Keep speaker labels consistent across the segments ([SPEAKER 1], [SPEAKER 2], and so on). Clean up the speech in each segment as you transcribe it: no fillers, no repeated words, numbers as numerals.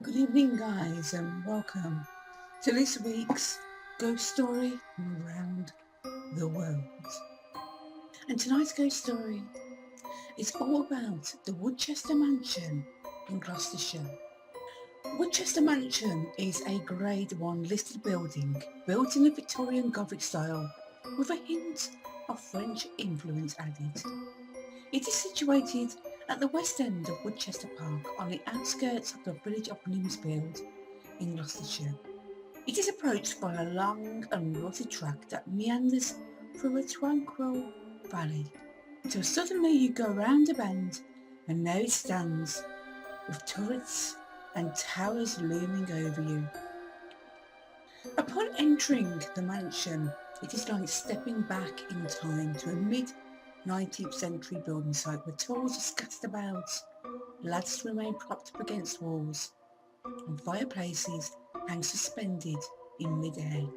[SPEAKER 1] Good evening, guys, and welcome to this week's ghost story from around the world. And tonight's ghost story is all about the Woodchester mansion in Gloucestershire. Woodchester Mansion is a Grade 1 listed building built in the Victorian Gothic style with a hint of French influence added. It is situated at the west end of Woodchester Park on the outskirts of the village of Nimsfield in Gloucestershire. It is approached by a long and rutted track that meanders through a tranquil valley until suddenly you go round a bend and there it stands with turrets and towers looming over you. Upon entering the mansion, it is like stepping back in time to a mid-19th century building site where tools are scattered about, ladders remain propped up against walls, and fireplaces hang suspended in mid-air.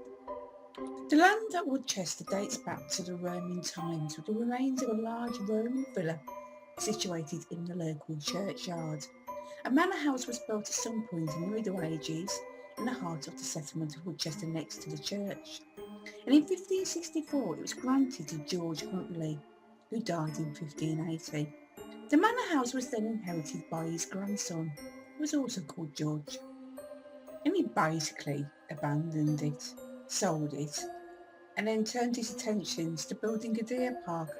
[SPEAKER 1] The land at Woodchester dates back to the Roman times with the remains of a large Roman villa situated in the local churchyard. A manor house was built at some point in the Middle Ages in the heart of the settlement of Woodchester next to the church. And in 1564 it was granted to George Huntley, who died in 1580. The manor house was then inherited by his grandson, who was also called George. And he basically abandoned it, sold it, and then turned his attentions to building a deer park,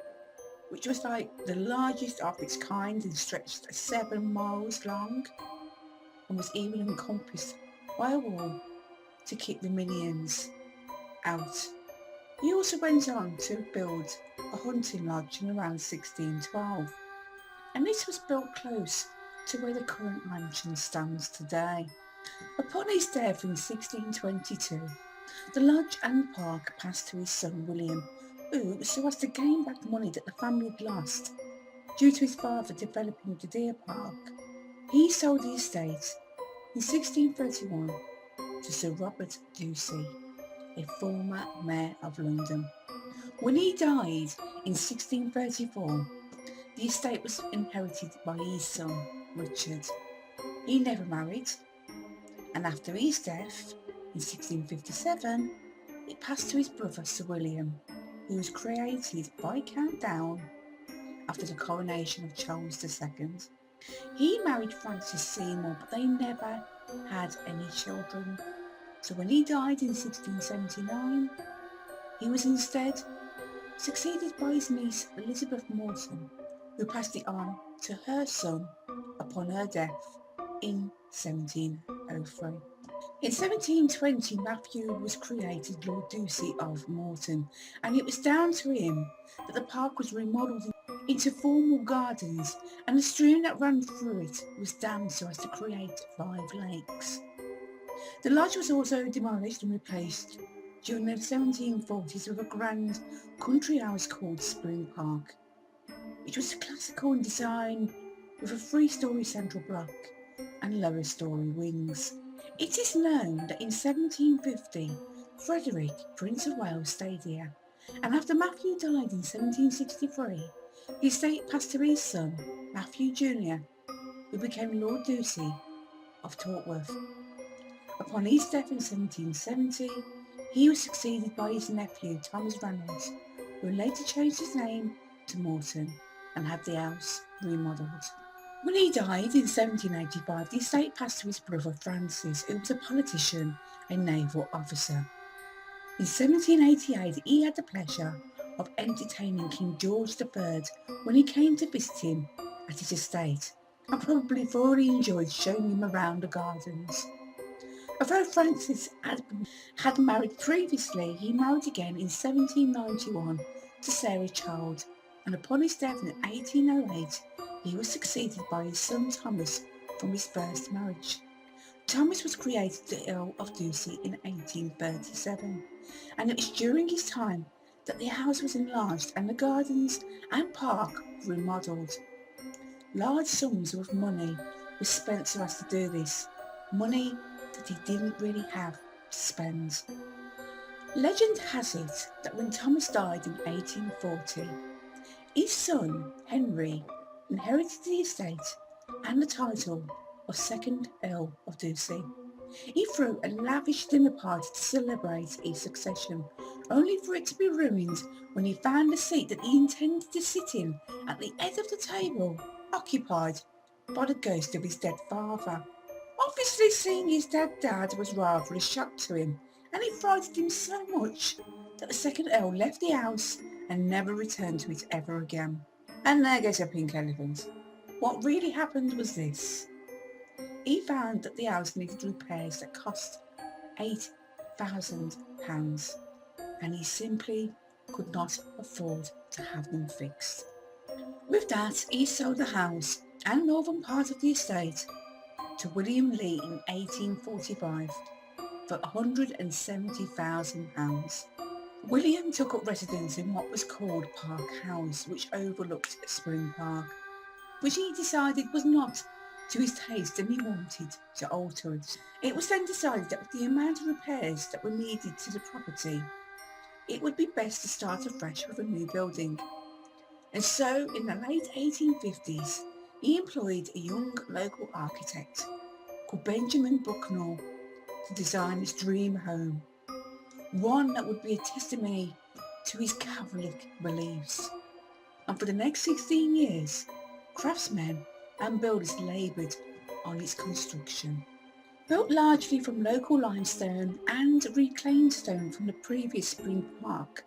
[SPEAKER 1] which was like the largest of its kind and stretched 7 miles long and was even encompassed by a wall to keep the minions out. He also went on to build a hunting lodge in around 1612, and this was built close to where the current mansion stands today. Upon his death in 1622, the lodge and park passed to his son William, who, so as to gain back money that the family had lost due to his father developing the deer park, he sold the estate in 1631 to Sir Robert Ducey, a former mayor of London. When he died in 1634, the estate was inherited by his son Richard. He never married, and after his death in 1657, it passed to his brother Sir William, who was created by countdown after the coronation of Charles II. He married Frances Seymour, but they never had any children. So when he died in 1679, he was instead succeeded by his niece Elizabeth Morton, who passed it on to her son upon her death in 1703. In 1720, Matthew was created Lord Ducey of Morton, and it was down to him that the park was remodelled into formal gardens, and the stream that ran through it was dammed so as to create 5 lakes. The lodge was also demolished and replaced during the 1740s with a grand country house called Spring Park. It was classical in design with a 3-storey central block and lower storey wings. It is known that in 1750, Frederick, Prince of Wales, stayed here, and after Matthew died in 1763, the estate passed to his son, Matthew Jr., who became Lord Ducey of Tortworth. Upon his death in 1770, he was succeeded by his nephew, Thomas Reynolds, who later changed his name to Morton and had the house remodelled. When he died in 1785, the estate passed to his brother Francis, who was a politician and naval officer. In 1788, he had the pleasure of entertaining King George III when he came to visit him at his estate, and probably thoroughly enjoyed showing him around the gardens. Although Francis had married previously, he married again in 1791 to Sarah Child, and upon his death in 1808, he was succeeded by his son Thomas from his first marriage. Thomas was created the Earl of Ducey in 1837, and it was during his time that the house was enlarged and the gardens and park remodelled. Large sums of money were spent so as to do this, money that he didn't really have to spend. Legend has it that when Thomas died in 1840, his son Henry inherited the estate and the title of 2nd Earl of Ducey. He threw a lavish dinner party to celebrate his succession, only for it to be ruined when he found the seat that he intended to sit in at the head of the table occupied by the ghost of his dead father. Obviously seeing his dead dad was rather a shock to him, and it frightened him so much that the 2nd Earl left the house and never returned to it ever again. And there goes a pink elephant. What really happened was this. He found that the house needed repairs that cost £8,000 and he simply could not afford to have them fixed. With that, he sold the house and northern part of the estate to William Lee in 1845 for £170,000. William took up residence in what was called Park House, which overlooked Spring Park, which he decided was not to his taste and he wanted to alter it. It was then decided that with the amount of repairs that were needed to the property, it would be best to start afresh with a new building. And so in the late 1850s, he employed a young local architect called Benjamin Bucknell to design his dream home, one that would be a testimony to his Catholic beliefs. And for the next 16 years, craftsmen and builders laboured on its construction. Built largely from local limestone and reclaimed stone from the previous Spring Park,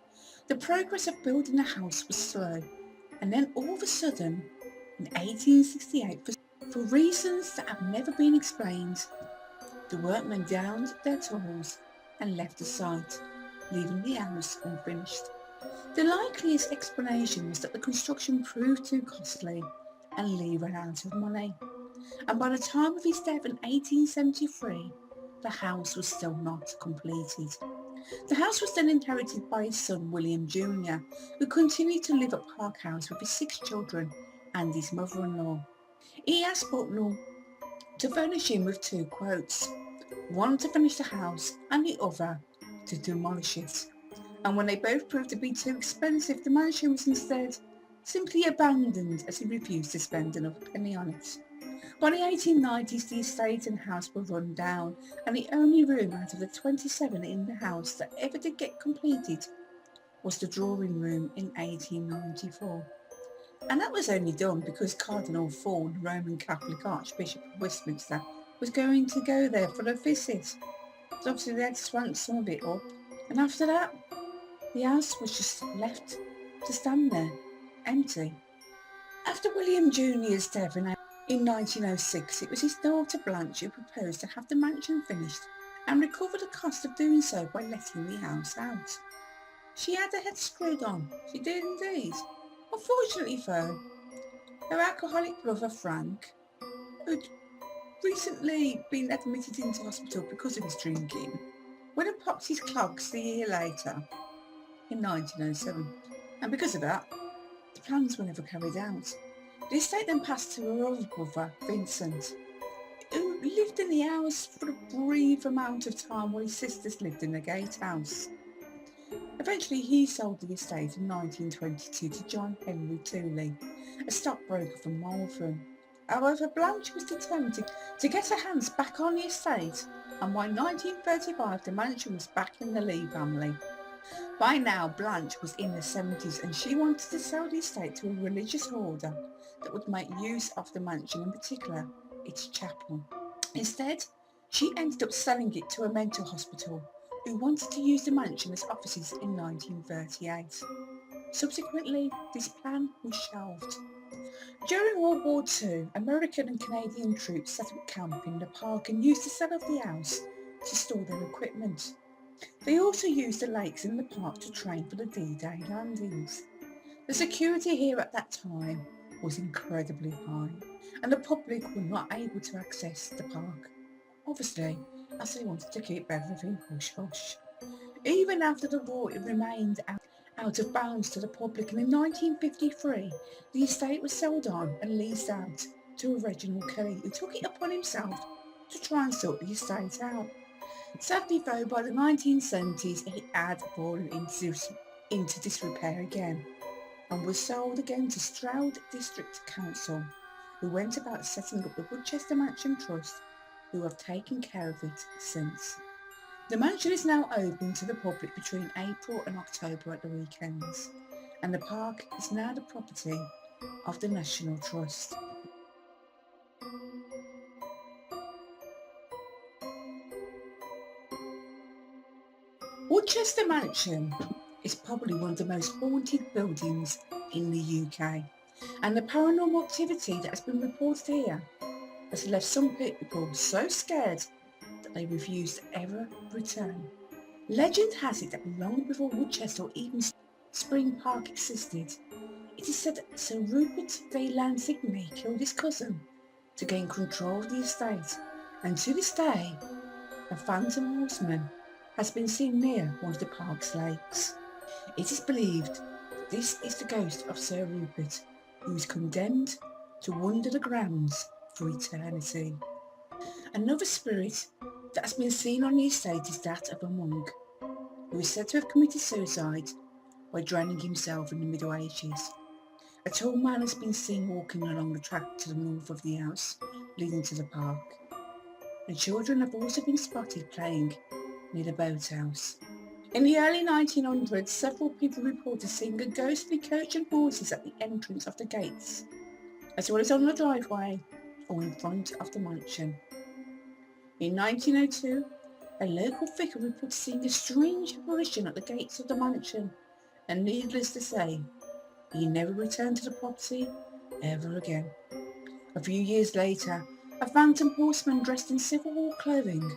[SPEAKER 1] the progress of building the house was slow, and then all of a sudden, in 1868, for reasons that have never been explained, the workmen downed their tools and left the site, leaving the house unfinished. The likeliest explanation was that the construction proved too costly and Lee ran out of money. And by the time of his death in 1873, the house was still not completed. The house was then inherited by his son William Jr., who continued to live at Park House with his 6 children and his mother-in-law. He asked Bucknell to furnish him with 2 quotes, one to finish the house and the other to demolish it. And when they both proved to be too expensive, the mansion was instead simply abandoned as he refused to spend another penny on it. By the 1890s, the estate and house were run down, and the only room out of the 27 in the house that ever did get completed was the drawing room in 1894. And that was only done because Cardinal Thorne, Roman Catholic Archbishop of Westminster, was going to go there for a visit. So obviously they had to swank some of it up, and after that, the house was just left to stand there, empty. After William Jr.'s death in 1906, it was his daughter Blanche who proposed to have the mansion finished and recover the cost of doing so by letting the house out. She had her head screwed on, she did indeed. Unfortunately though, her alcoholic brother Frank, who'd recently been admitted into hospital because of his drinking, went and popped his clogs a year later, in 1907, and because of that, the plans were never carried out. The estate then passed to her other brother, Vincent, who lived in the house for a brief amount of time while his sisters lived in the gatehouse. Eventually he sold the estate in 1922 to John Henry Tooley, a stockbroker from Malvern. However, Blanche was determined to get her hands back on the estate, and by 1935 the mansion was back in the Lee family. By now Blanche was in her 70s and she wanted to sell the estate to a religious order that would make use of the mansion, in particular its chapel. Instead, she ended up selling it to a mental hospital who wanted to use the mansion as offices in 1938. Subsequently, this plan was shelved. During World War II, American and Canadian troops set up camp in the park and used the cell of the house to store their equipment. They also used the lakes in the park to train for the D-Day landings. The security here at that time was incredibly high, and the public were not able to access the park, obviously as they wanted to keep everything hush-hush. Even after the war, it remained out of bounds to the public, and in 1953 the estate was sold on and leased out to Reginald Kelly, who took it upon himself to try and sort the estate out. Sadly though, by the 1970s it had fallen into disrepair again and was sold again to Stroud District Council who went about setting up the Woodchester Mansion Trust, who have taken care of it since. The mansion is now open to the public between April and October at the weekends, and the park is now the property of the National Trust. Woodchester Mansion is probably one of the most haunted buildings in the UK, and the paranormal activity that has been reported here has left some people so scared that they refuse to ever return. Legend has it that long before Woodchester or even Spring Park existed, it is said that Sir Rupert de Lansigny killed his cousin to gain control of the estate, and to this day, a phantom horseman has been seen near one of the park's lakes. It is believed that this is the ghost of Sir Rupert, who is condemned to wander the grounds for eternity. Another spirit that has been seen on the estate is that of a monk, who is said to have committed suicide by drowning himself in the Middle Ages. A tall man has been seen walking along the track to the north of the house leading to the park, and children have also been spotted playing near the boathouse. In the early 1900s, several people reported seeing a ghostly coach and horses at the entrance of the gates, as well as on the driveway or in front of the mansion. In 1902, a local vicar reported seeing a strange apparition at the gates of the mansion, and needless to say, he never returned to the property ever again. A few years later, a phantom horseman dressed in Civil War clothing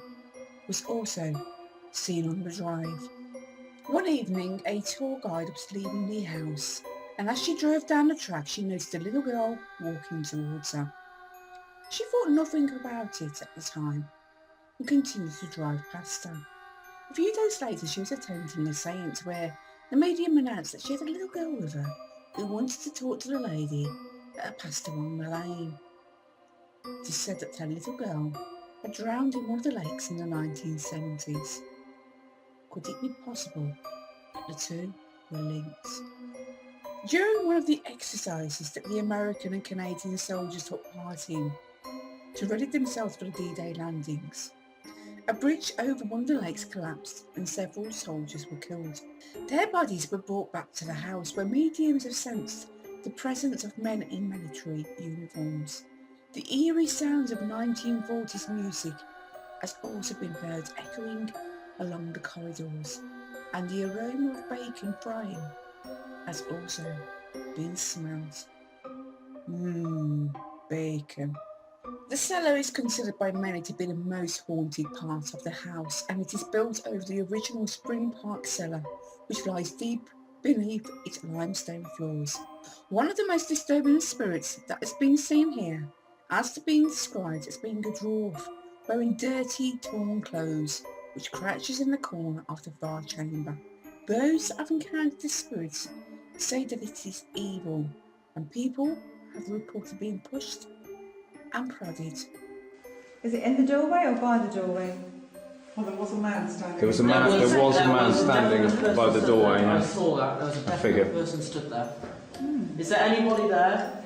[SPEAKER 1] was also seen on the drive. One evening, a tour guide was leaving the house, and as she drove down the track, she noticed a little girl walking towards her. She thought nothing about it at the time and continued to drive past her. A few days later, she was attending a séance where the medium announced that she had a little girl with her who wanted to talk to the lady that had passed along the lane. It is said that her little girl had drowned in one of the lakes in the 1970s. Could it be possible that the two were linked? During one of the exercises that the American and Canadian soldiers took part in to ready themselves for the D-Day landings, a bridge over one of the lakes collapsed and several soldiers were killed. Their bodies were brought back to the house, where mediums have sensed the presence of men in military uniforms. The eerie sounds of 1940s music has also been heard echoing along the corridors, and the aroma of bacon frying has also been smelled. Bacon. The cellar is considered by many to be the most haunted part of the house, and it is built over the original Spring Park cellar, which lies deep beneath its limestone floors. One of the most disturbing spirits that has been seen here has been described as being a dwarf wearing dirty, torn clothes, which crouches in the corner of the far chamber. Those that have encountered the spirits say that it is evil, and people have reported being pushed and prodded.
[SPEAKER 2] Is it in the doorway or by the doorway?
[SPEAKER 3] Well, there was a man standing.
[SPEAKER 4] There was a man standing by the doorway.
[SPEAKER 5] I saw that. There was a definite person stood there. Is there anybody there?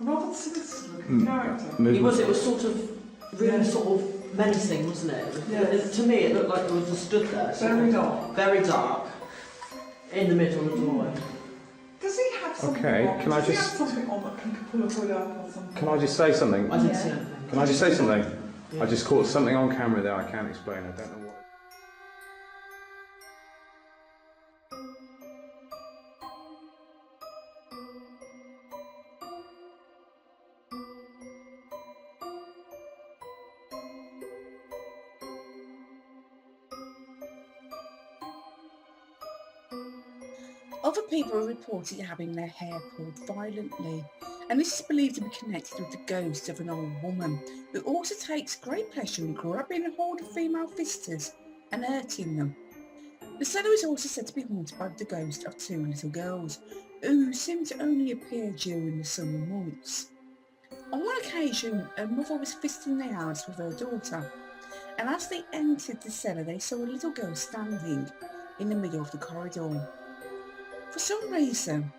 [SPEAKER 3] A rather sinister looking character.
[SPEAKER 5] It was sort of really sort of menacing, wasn't it?
[SPEAKER 3] Yes.
[SPEAKER 5] To me, it looked like it was just stood there.
[SPEAKER 3] Very dark.
[SPEAKER 5] Very dark. In the middle of the doorway.
[SPEAKER 3] Does he have something
[SPEAKER 4] Okay,
[SPEAKER 3] on?
[SPEAKER 4] can I
[SPEAKER 3] Does he
[SPEAKER 4] just-
[SPEAKER 3] have something on that can pull a hood up or something?
[SPEAKER 4] Can I just say something?
[SPEAKER 5] I didn't see anything.
[SPEAKER 4] Can I just say something?
[SPEAKER 5] Yeah.
[SPEAKER 4] I just caught something on camera there I can't explain. I don't know what.
[SPEAKER 1] Other people are reported having their hair pulled violently, and this is believed to be connected with the ghost of an old woman who also takes great pleasure in grabbing a hold of female visitors and hurting them. The cellar is also said to be haunted by the ghost of two little girls who seem to only appear during the summer months. On one occasion, a mother was visiting the house with her daughter, and as they entered the cellar they saw a little girl standing in the middle of the corridor. For some reason,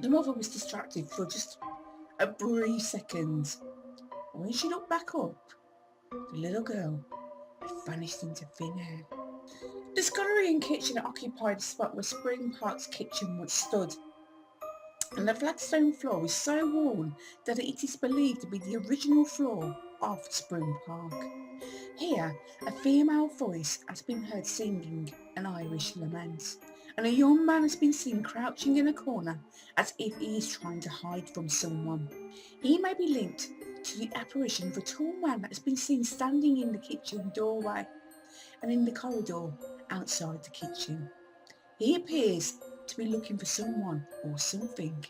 [SPEAKER 1] the mother was distracted for just a brief second. When she looked back up, the little girl had vanished into thin air. The scullery and kitchen occupied the spot where Spring Park's kitchen once stood, and the flat stone floor is so worn that it is believed to be the original floor of Spring Park. Here, a female voice has been heard singing an Irish lament, and a young man has been seen crouching in a corner as if he is trying to hide from someone. He may be linked to the apparition of a tall man that has been seen standing in the kitchen doorway and in the corridor outside the kitchen. He appears to be looking for someone or something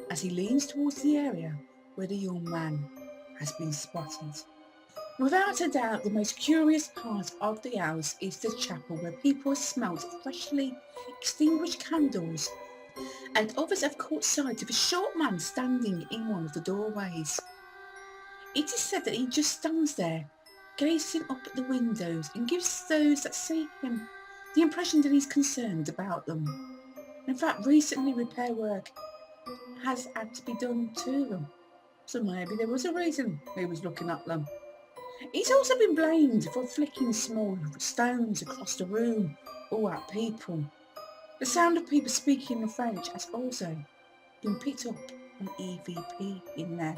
[SPEAKER 1] as he leans towards the area where the young man has been spotted. Without a doubt, the most curious part of the house is the chapel, where people have smelt freshly extinguished candles and others have caught sight of a short man standing in one of the doorways. It is said that he just stands there, gazing up at the windows, and gives those that see him the impression that he's concerned about them. In fact, recently repair work has had to be done to them, so maybe there was a reason he was looking at them. He's also been blamed for flicking small stones across the room or at people. The sound of people speaking in French has also been picked up on EVP in there.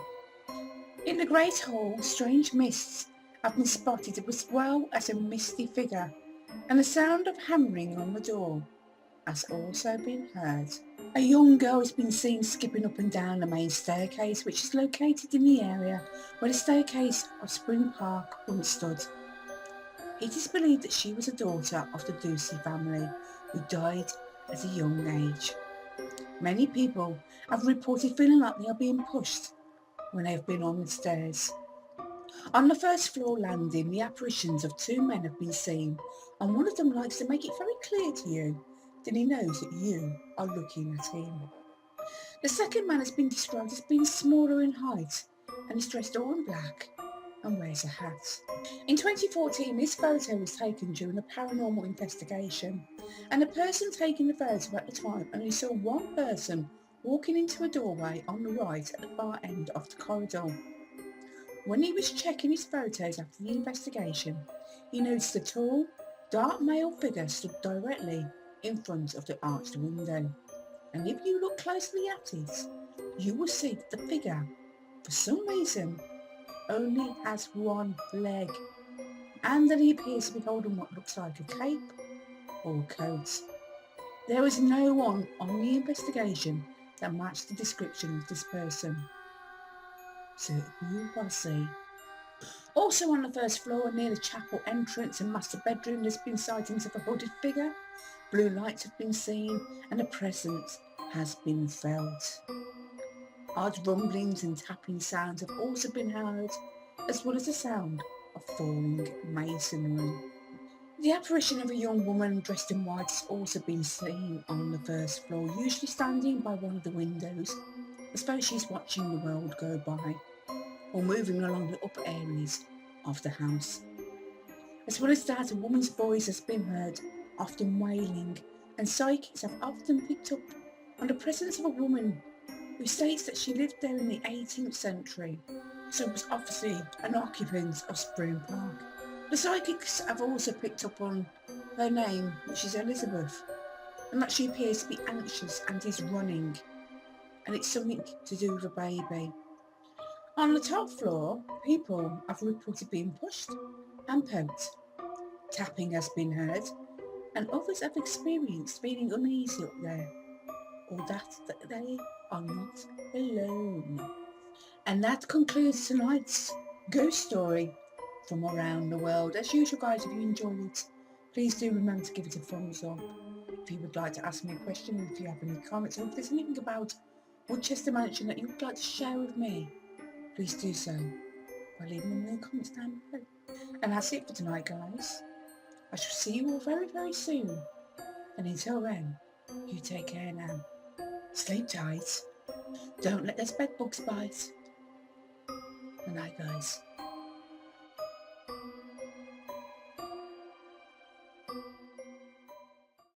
[SPEAKER 1] In the Great Hall, strange mists have been spotted as well as a misty figure, and the sound of hammering on the door has also been heard. A young girl has been seen skipping up and down the main staircase, which is located in the area where the staircase of Spring Park once stood. It is believed that she was a daughter of the Ducey family who died at a young age. Many people have reported feeling like they are being pushed when they have been on the stairs. On the first floor landing, the apparitions of two men have been seen, and one of them likes to make it very clear to you that he knows that you are looking at him. The second man has been described as being smaller in height and is dressed all in black and wears a hat. In 2014, this photo was taken during a paranormal investigation, and the person taking the photo at the time only saw one person walking into a doorway on the right at the far end of the corridor. When he was checking his photos after the investigation, he noticed a tall, dark male figure stood directly in front of the arched window. And if you look closely at it, you will see that the figure, for some reason, only has one leg, and that he appears to be holding what looks like a cape or a coat. There was no one on the investigation that matched the description of this person. So who was he? Also on the first floor, near the chapel entrance and master bedroom, there's been sightings of a hooded figure. Blue lights have been seen and a presence has been felt. Odd rumblings and tapping sounds have also been heard, as well as the sound of falling masonry. The apparition of a young woman dressed in white has also been seen on the first floor, usually standing by one of the windows, as though she's watching the world go by, or moving along the upper areas of the house. As well as that, a woman's voice has been heard, often wailing, and psychics have often picked up on the presence of a woman who states that she lived there in the 18th century, so was obviously an occupant of Spring Park. The psychics have also picked up on her name, which is Elizabeth, and that she appears to be anxious and is running, and it's something to do with a baby. On the top floor, people have reported being pushed and poked. Tapping has been heard, and others have experienced feeling uneasy up there, or that they are not alone. And that concludes tonight's ghost story from around the world. As usual, guys, if you enjoyed it, please do remember to give it a thumbs up. If you would like to ask me a question, if you have any comments, or if there's anything about Woodchester Mansion that you would like to share with me, please do so by leaving them in the comments down below. And that's it for tonight, guys. I shall see you all very, very soon. And until then, you take care now. Sleep tight. Don't let those bed bugs bite. Good night, guys.